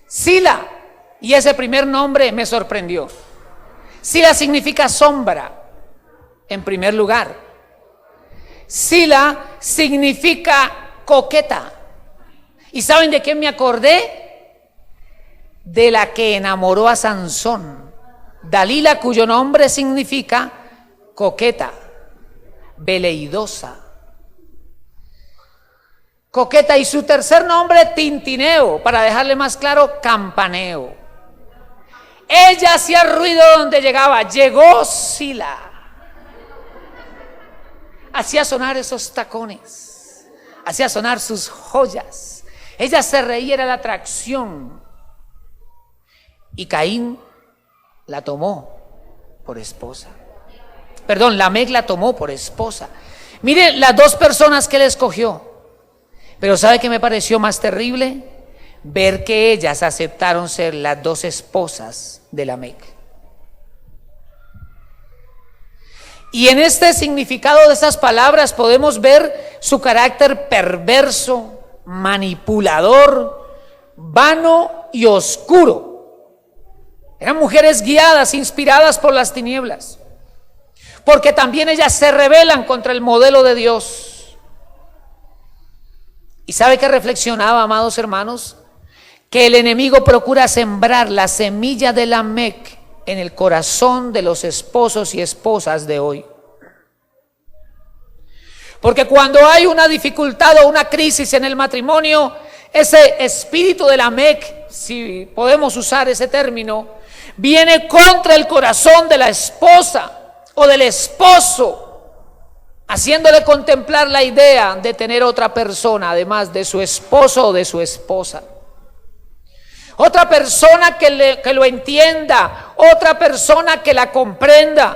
Sila. Y ese primer nombre me sorprendió. Sila significa sombra, en primer lugar. Sila significa coqueta. ¿Y saben de qué me acordé? De la que enamoró a Sansón, Dalila, cuyo nombre significa coqueta, veleidosa. Coqueta, y su tercer nombre, Tintineo, para dejarle más claro, campaneo. Ella hacía ruido donde llegaba. Llegó Sila. Hacía sonar esos tacones, hacía sonar sus joyas. Ella se reía, era la atracción. Y Caín la tomó por esposa. Perdón, Lamec la tomó por esposa. Miren las dos personas que él escogió. Pero ¿sabe qué me pareció más terrible? Ver que ellas aceptaron ser las dos esposas de Lamec. Y en este significado de esas palabras podemos ver su carácter perverso, manipulador, vano y oscuro. Eran mujeres guiadas, inspiradas por las tinieblas, porque también ellas se rebelan contra el modelo de Dios. ¿Y sabe qué reflexionaba, amados hermanos? Que el enemigo procura sembrar la semilla de Lamec en el corazón de los esposos y esposas de hoy. Porque cuando hay una dificultad o una crisis en el matrimonio, ese espíritu de Lamec, si podemos usar ese término, viene contra el corazón de la esposa o del esposo, haciéndole contemplar la idea de tener otra persona además de su esposo o de su esposa. Otra persona que lo entienda, otra persona que la comprenda,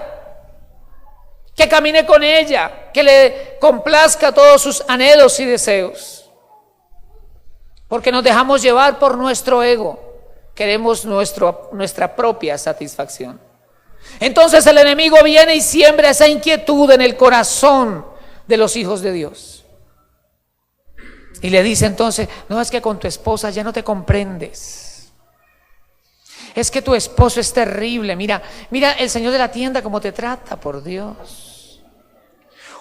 que camine con ella, que le complazca todos sus anhelos y deseos. Porque nos dejamos llevar por nuestro ego, queremos nuestra propia satisfacción. Entonces el enemigo viene y siembra esa inquietud en el corazón de los hijos de Dios. Y le dice entonces, no, es que con tu esposa ya no te comprendes. Es que tu esposo es terrible, mira el señor de la tienda cómo te trata, por Dios.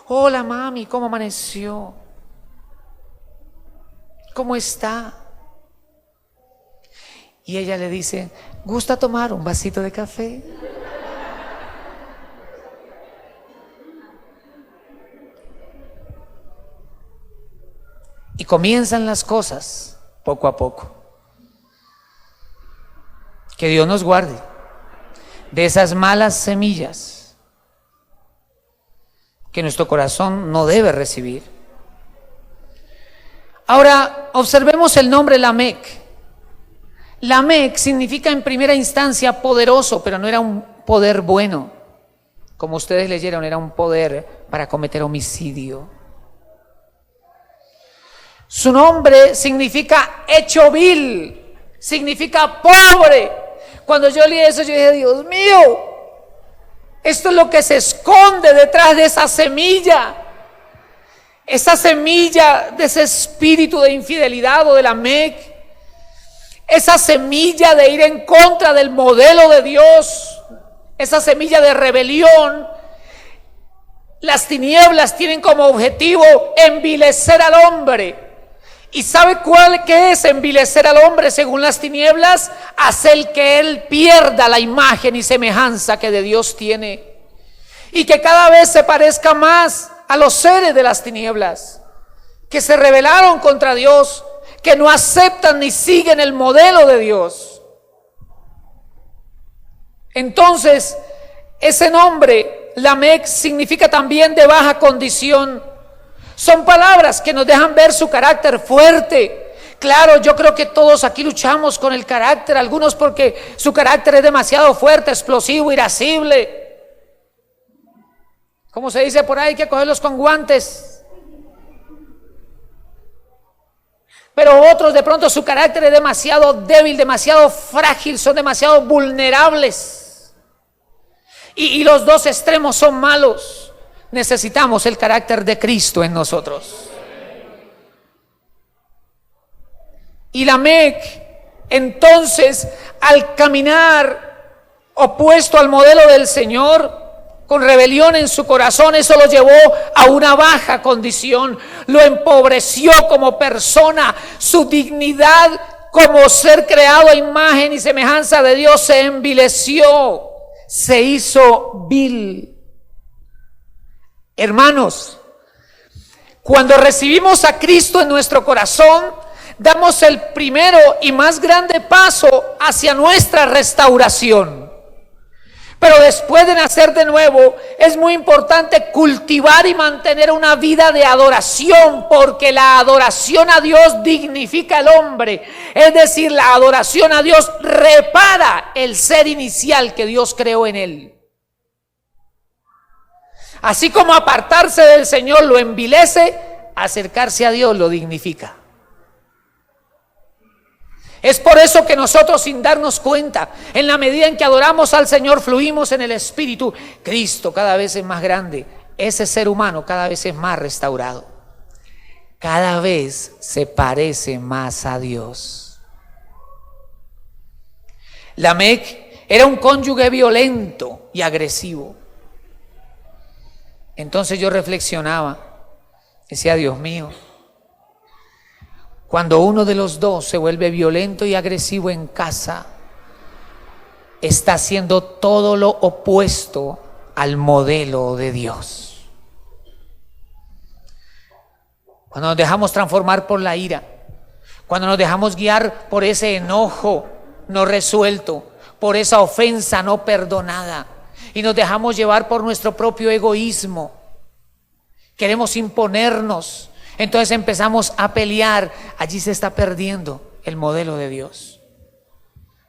Hola mami, ¿cómo amaneció? ¿Cómo está? Y ella le dice, ¿gusta tomar un vasito de café? Y comienzan las cosas poco a poco. Que Dios nos guarde de esas malas semillas que nuestro corazón no debe recibir. Ahora, observemos el nombre Lamec. Lamec significa en primera instancia poderoso, pero no era un poder bueno. Como ustedes leyeron, era un poder para cometer homicidio. Su nombre significa hecho vil, significa pobre. Cuando yo leí eso, yo dije, Dios mío, esto es lo que se esconde detrás de esa semilla de ese espíritu de infidelidad o de Lamec, esa semilla de ir en contra del modelo de Dios, esa semilla de rebelión. Las tinieblas tienen como objetivo envilecer al hombre. ¿Y sabe qué es envilecer al hombre según las tinieblas? Hacer que él pierda la imagen y semejanza que de Dios tiene, y que cada vez se parezca más a los seres de las tinieblas, que se rebelaron contra Dios, que no aceptan ni siguen el modelo de Dios. Entonces, ese nombre, Lamec, significa también de baja condición. Son palabras que nos dejan ver su carácter fuerte. Claro, yo creo que todos aquí luchamos con el carácter, algunos porque su carácter es demasiado fuerte, explosivo, irascible. ¿Cómo se dice por ahí? Hay que cogerlos con guantes. Pero otros de pronto su carácter es demasiado débil, demasiado frágil, son demasiado vulnerables. Y los dos extremos son malos. Necesitamos el carácter de Cristo en nosotros. Y Lamec, entonces, al caminar opuesto al modelo del Señor, con rebelión en su corazón, eso lo llevó a una baja condición, lo empobreció como persona, su dignidad como ser creado a imagen y semejanza de Dios se envileció, se hizo vil. Hermanos, cuando recibimos a Cristo en nuestro corazón, damos el primero y más grande paso hacia nuestra restauración. Pero después de nacer de nuevo, es muy importante cultivar y mantener una vida de adoración, porque la adoración a Dios dignifica al hombre. Es decir, la adoración a Dios repara el ser inicial que Dios creó en él. Así como apartarse del Señor lo envilece, acercarse a Dios lo dignifica. Es por eso que nosotros, sin darnos cuenta, en la medida en que adoramos al Señor, fluimos en el Espíritu. Cristo cada vez es más grande, ese ser humano cada vez es más restaurado, cada vez se parece más a Dios. Lamec era un cónyuge violento y agresivo. Entonces yo reflexionaba, decía, Dios mío, cuando uno de los dos se vuelve violento y agresivo en casa, está haciendo todo lo opuesto al modelo de Dios. Cuando nos dejamos transformar por la ira, cuando nos dejamos guiar por ese enojo no resuelto, por esa ofensa no perdonada, y nos dejamos llevar por nuestro propio egoísmo, queremos imponernos, entonces empezamos a pelear. Allí se está perdiendo el modelo de Dios.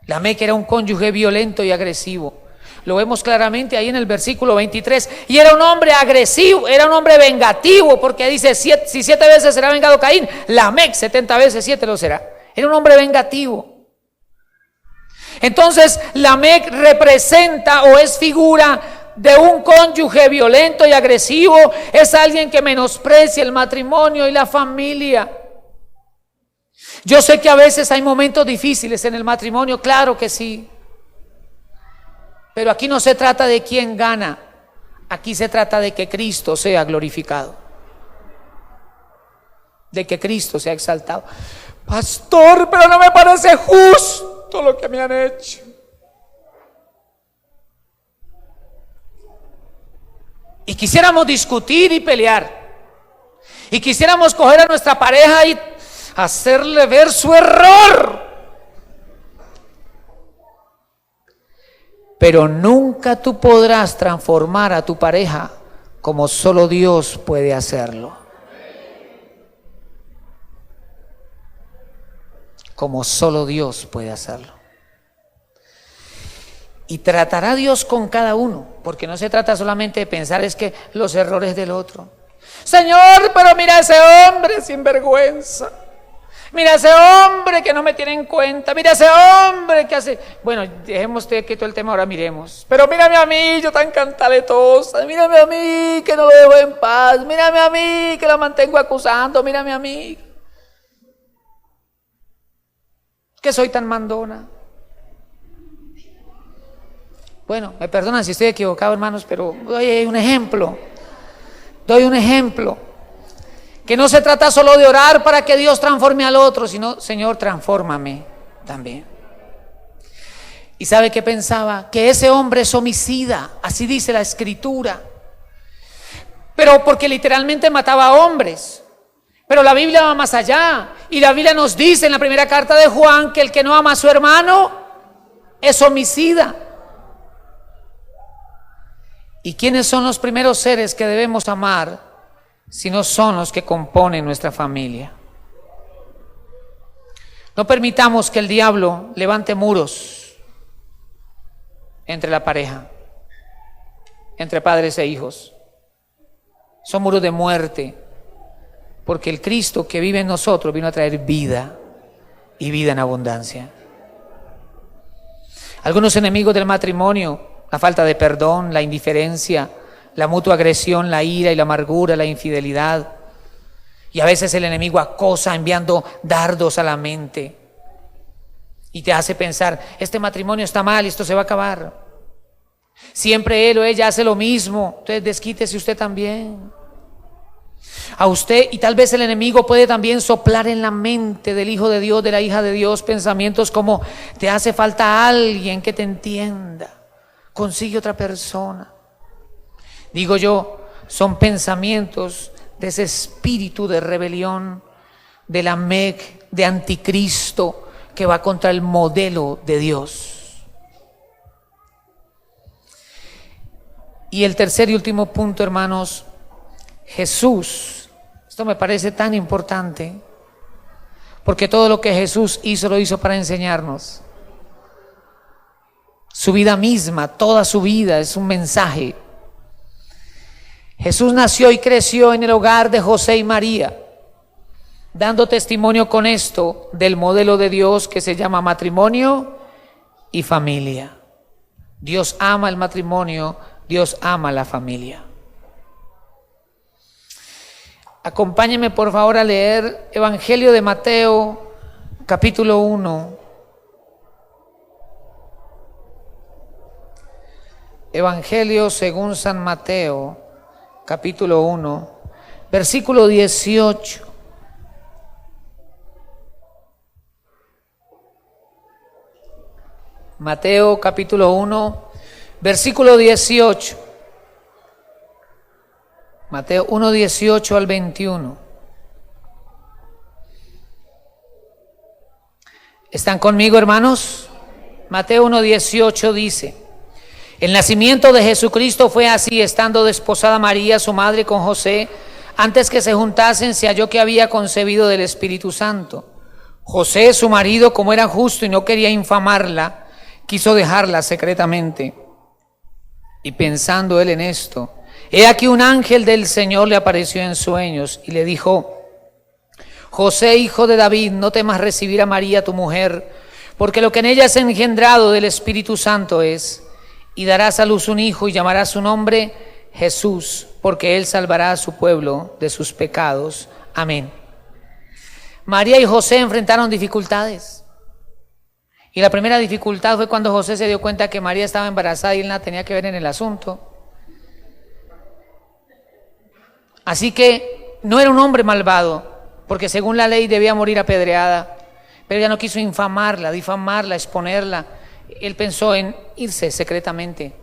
Lamec era un cónyuge violento y agresivo. Lo vemos claramente ahí en el versículo 23. Y era un hombre agresivo, era un hombre vengativo, porque dice, si 7 veces será vengado Caín, Lamec 70 veces 7 lo será. Era un hombre vengativo. Entonces Lamec representa o es figura de un cónyuge violento y agresivo. Es alguien que menosprecia el matrimonio y la familia. Yo sé que a veces hay momentos difíciles en el matrimonio, claro que sí, pero aquí no se trata de quién gana, aquí se trata de que Cristo sea glorificado, de que Cristo sea exaltado. Pastor, pero no me parece justo lo que me han hecho. Y quisiéramos discutir y pelear, y quisiéramos coger a nuestra pareja y hacerle ver su error, pero nunca tú podrás transformar a tu pareja como solo Dios puede hacerlo. Como solo Dios puede hacerlo. Y tratará Dios con cada uno, porque no se trata solamente de pensar es que los errores del otro. Señor, pero mira ese hombre sin vergüenza. Mira ese hombre que no me tiene en cuenta, mira ese hombre que hace... Bueno, dejemos quieto el tema, ahora miremos. Pero mírame a mí, yo tan cantaletosa, mírame a mí que no lo dejo en paz, mírame a mí que la mantengo acusando, mírame a mí que soy tan mandona. Bueno, me perdonan si estoy equivocado, hermanos, pero doy un ejemplo. Que no se trata solo de orar para que Dios transforme al otro, sino, Señor, transfórmame también. ¿Y sabe qué pensaba? Que ese hombre es homicida, así dice la Escritura. Pero porque literalmente mataba a hombres. Pero la Biblia va más allá. Y la Biblia nos dice en la primera carta de Juan que el que no ama a su hermano es homicida. ¿Y quiénes son los primeros seres que debemos amar si no son los que componen nuestra familia? No permitamos que el diablo levante muros entre la pareja, entre padres e hijos. Son muros de muerte, porque el Cristo que vive en nosotros vino a traer vida y vida en abundancia. Algunos enemigos del matrimonio: la falta de perdón, la indiferencia, la mutua agresión, la ira y la amargura, la infidelidad. Y a veces el enemigo acosa enviando dardos a la mente y te hace pensar: este matrimonio está mal, esto se va a acabar. Siempre él o ella hace lo mismo, entonces desquítese usted también. A usted, y tal vez el enemigo puede también soplar en la mente del hijo de Dios, de la hija de Dios, pensamientos como: te hace falta alguien que te entienda, consigue otra persona. Digo yo, son pensamientos de ese espíritu de rebelión, de la Lamec, de anticristo, que va contra el modelo de Dios. Y el tercer y último punto, hermanos, Jesús. Esto me parece tan importante, porque todo lo que Jesús hizo, lo hizo para enseñarnos. Su vida misma, toda su vida es un mensaje. Jesús nació y creció en el hogar de José y María, dando testimonio con esto del modelo de Dios que se llama matrimonio y familia. Dios ama el matrimonio, Dios ama la familia. Acompáñenme por favor a leer Evangelio de Mateo, capítulo 1. Evangelio según San Mateo, capítulo 1, versículo 18. Mateo capítulo 1, versículo 18. Mateo 1, 18 al 21. ¿Están conmigo, hermanos? Mateo 1, 18 dice: el nacimiento de Jesucristo fue así: estando desposada María, su madre, con José, antes que se juntasen, se halló que había concebido del Espíritu Santo. José, su marido, como era justo y no quería infamarla, quiso dejarla secretamente. Y pensando él en esto, he aquí un ángel del Señor le apareció en sueños y le dijo: José, hijo de David, no temas recibir a María tu mujer, porque lo que en ella es engendrado del Espíritu Santo es, y darás a luz un hijo y llamarás su nombre Jesús, porque él salvará a su pueblo de sus pecados. Amén. María y José enfrentaron dificultades. Y la primera dificultad fue cuando José se dio cuenta que María estaba embarazada y él nada tenía que ver en el asunto. Así que no era un hombre malvado, porque según la ley debía morir apedreada, pero ella no quiso infamarla, difamarla, exponerla. Él pensó en irse secretamente.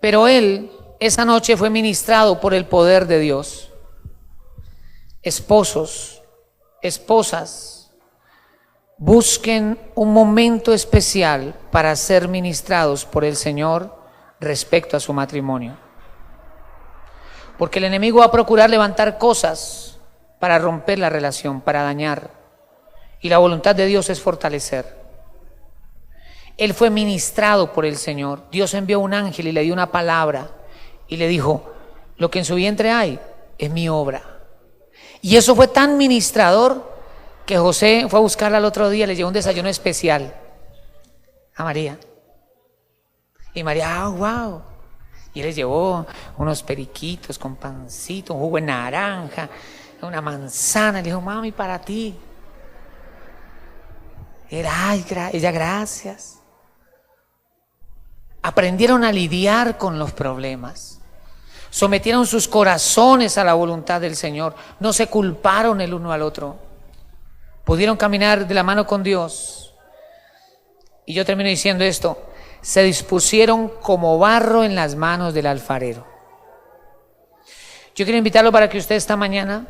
Pero él esa noche fue ministrado por el poder de Dios. Esposos, esposas, busquen un momento especial para ser ministrados por el Señor respecto a su matrimonio. Porque el enemigo va a procurar levantar cosas para romper la relación, para dañar. Y la voluntad de Dios es fortalecer. Él fue ministrado por el Señor. Dios envió un ángel y le dio una palabra y le dijo: lo que en su vientre hay es mi obra. Y eso fue tan ministrador que José fue a buscarla al otro día, le llevó un desayuno especial a María. Y María, wow. Y él les llevó unos periquitos con pancito, un jugo de naranja, una manzana. Le dijo, mami, para ti. Ella, gracias. Aprendieron a lidiar con los problemas. Sometieron sus corazones a la voluntad del Señor. No se culparon el uno al otro. Pudieron caminar de la mano con Dios. Y yo termino diciendo esto. Se dispusieron como barro en las manos del alfarero. Yo quiero invitarlo para que usted esta mañana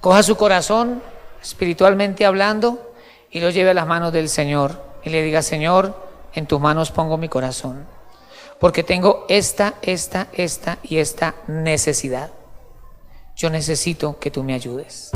coja su corazón, espiritualmente hablando, y lo lleve a las manos del Señor. Y le diga, Señor, en tus manos pongo mi corazón. Porque tengo esta y esta necesidad. Yo necesito que tú me ayudes.